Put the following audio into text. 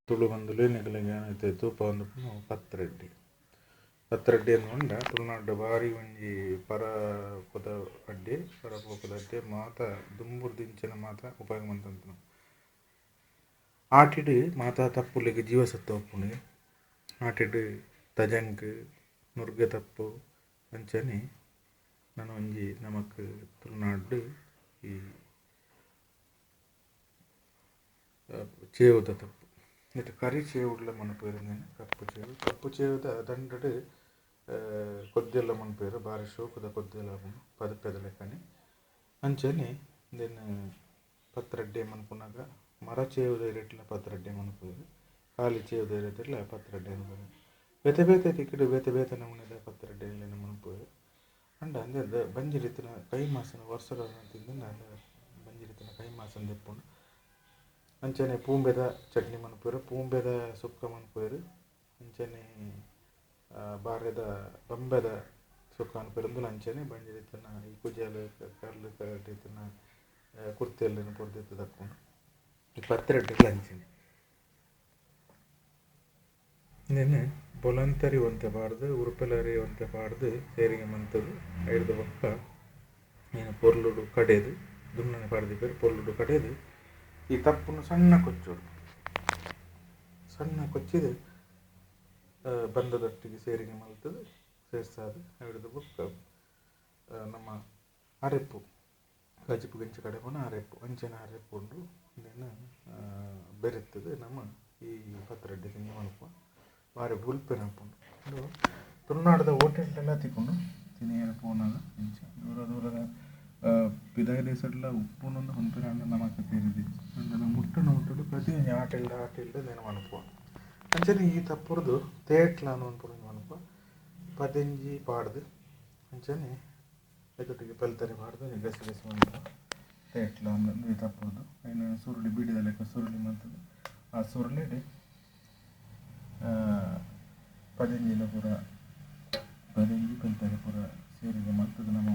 ತುಳು ಬಂದುಲು ನಿಗಲಿಗೆ ಏನೈತೆ ತೂಪ ಒಂದು ಪತ್ರೊಡ್ಡಿ ಅಂದ್ಕೊಂಡ ತುಳುನಾಡು ಬಾರಿ ಒಂಜಿ ಪರ ಪೊದ ಅಡ್ಡೆ ಪರ ಪೋಪದ ಅಡ್ಡೆ ಮಾತ ದುಂಬುರು ದಿಂಚನ ಮಾತ ಉಪಯೋಗ ಮಂತಂತ ಆಟಿಡ್ ಮಾತ ತಪ್ಪುಲೆಗ್ ಜೀವಸತ್ವ ಉಪ್ಪುಂಡು ಆಟಿಡ್ ತಜಂಕ್ ನುರ್ಗ ತಪ್ಪು ಅಂಚನೆ ನಾನು ಒಂಜಿ ನಮಕ್ ತುಳುನಾಡು ಈ ಚೇವುದ ತಪ್ಪು ನೆಟ್ ಕರಿ ಚೇವುಡ್ಲ ಮನ್ಪೇರು ಕಪ್ಪು ಚೇವುದ ದಂಡಡ್ ಕೊದ್ದೆಲ್ಲ ಮನ್ಪೇರು ಬಾರಿ ಶೋಕದ ಕೊದ್ದೆಲ್ಲ ಪದಪೆದ ಲೆಕ್ಕನೆ ಅಂಚನೆ ದೆನ್ ಪತ್ರಡ್ಡೆ ಮನ್ಪುನಾಗ ಮರ ಚೇವುದ ಇರಟ್ಲ ಪತ್ರಡ್ಡೆ ಮನ್ಪೇರು ಖಾಲಿ ಚೇವುದ ಇರತ್ತಿಲ್ಲ ಪತ್ರಡ್ಡೆ ಅನ್ಪೇರು ಬೇತೆ ಬೇತೆ ತಿಕ್ಕಡು ಬೇತೆ ಬೇತೆ ನಮೂನೆದ ಪತ್ರಡ್ಡೆ ಮನ್ಪೇರು ಅಂಡ ಅಂದ ಬಂಜಿರಿತ್ತಿನ ಕೈ ಮಾಸನ ವರ್ಷದ ತಿಂದ ಬಂಜಿರಿತ್ತಿನ ಕೈ ಮಾಸನ ತೆಪ್ಪುಂಡು ಅಂಚನೆ ಪೂಂಬೆದ ಚಟ್ನಿ ಮನ್ಪೇರು ಪೂಂಬೆದ ಸುಕ್ಕ ಮನ್ಪೇರು ಅಂಚನೆ ಬಾರೆದ ಬಂಬೆದ ಸುಕ್ಕ ಅನ್ಪೇರು ಅಂಚನೆ ಬಂಜಿರಿತ್ತಿನ ಈ ಕುಜಾಲು ಕರ್ಲು ಕಟ್ಟಿತ್ತಿನ ಕುರ್ತೆಯನ್ನು ಪೊರ್ದಿತ್ತು ತಕ್ಕೊಂಡು ಈ ಪತ್ರೊಡ್ಡೆಗ್ಲ ಅಂಚನೆ ನೆನೆ ಬೊಲಂತರಿ ಒಂತೆ ಪಾಡ್ದು ಉರುಪೆಲರಿ ಒಂತೆ ಪಾಡ್ದು ಸೇರಿಗೆ ಮಂತದು ಐದು ಪಕ್ಕ ಏನು ಪೊರ್ಲುಡು ಕಡೆದು ದುಣ್ಣನೆ ಪಾಡ್ದಿಪ್ಪೇರು ಪೊರ್ಲುಡು ಕಡೆದು ಈ ತಪ್ಪನ್ನು ಸಣ್ಣ ಕೊಚ್ಚೋಡು ಸಣ್ಣ ಕೊಚ್ಚಿದು ಬಂದದೊಟ್ಟಿಗೆ ಸೇರಿಗೆ ಮಲ್ತದು ಸೇರ್ಸಾದು ಹಿಡಿದು ಬುಕ್ಕ ನಮ್ಮ ಅರೆಪ್ಪು ಗಜಿಪು ಗಿಂಚು ಕಡೆ ಪೋನ ಅರೆಪ್ಪು ಅಂಚನೆ ಅರೆಪ್ಪು ಉಂಡು ಇನ್ನೇನು ಬೆರೆತ್ತದು ನಮ್ಮ ಈ ಪತ್ರೊಡ್ಡೆ ತಿಂಡಿ ಮಲ್ಪ ಬಾರಿ ಬುಲ್ಪೆನ ಉಂಡು ತುಳುನಾಡದ ಹೋಟೆಲ್ನೆಲ್ಲ ತಿಕ್ಕೊಂಡು ತಿನಿಯರ ಪೋನಾಗ ಇಂಚ ದೂರ ದೂರದ ಪಿದಾಯಿ ಸಡ್ಲ ಉಪ್ಪುನೊಂದು ಹೊಂಪಿರಾಂಡ ನಮಕ್ ಸೇರಿದೆ ಅಂದೆಲ್ಲ ಮುಟ್ಟುಡು ಪ್ರತಿ ಆಟಿಲ್ದ ನೇನು ಮನಪ ಅಂಚನೆ ಈ ತಪ್ಪುರದು ತೇಟ್ಲ ಅನ್ಪುಡು ಮನಪ ಪದಂಜಿ ಪಾಡ್ದು ಅಂಚನೆ ಎದುಟಿಗೆ ಪಲ್ತರಿ ಪಾಡ್ದು ಗಸಿ ಗಸಿ ಮನಪ ತೇಟ್ಲ ಅನ್ನೋದು ಈ ತಪ್ಪುರದು ಇನ್ನು ಸುರುಳಿ ಬೀಡಿದ ಲೆಕ್ಕ ಸುರುಳಿ ಮಂತದ್ದು ಆ ಸುರುಳಿಡಿ ಪದಂಜಿನ ಪೂರ ಪದಂಜಿ ಪಲ್ತರಿ ಪೂರ ಸೇರಿಗೆ ಮಂತದ್ದು ನಮ್ಮ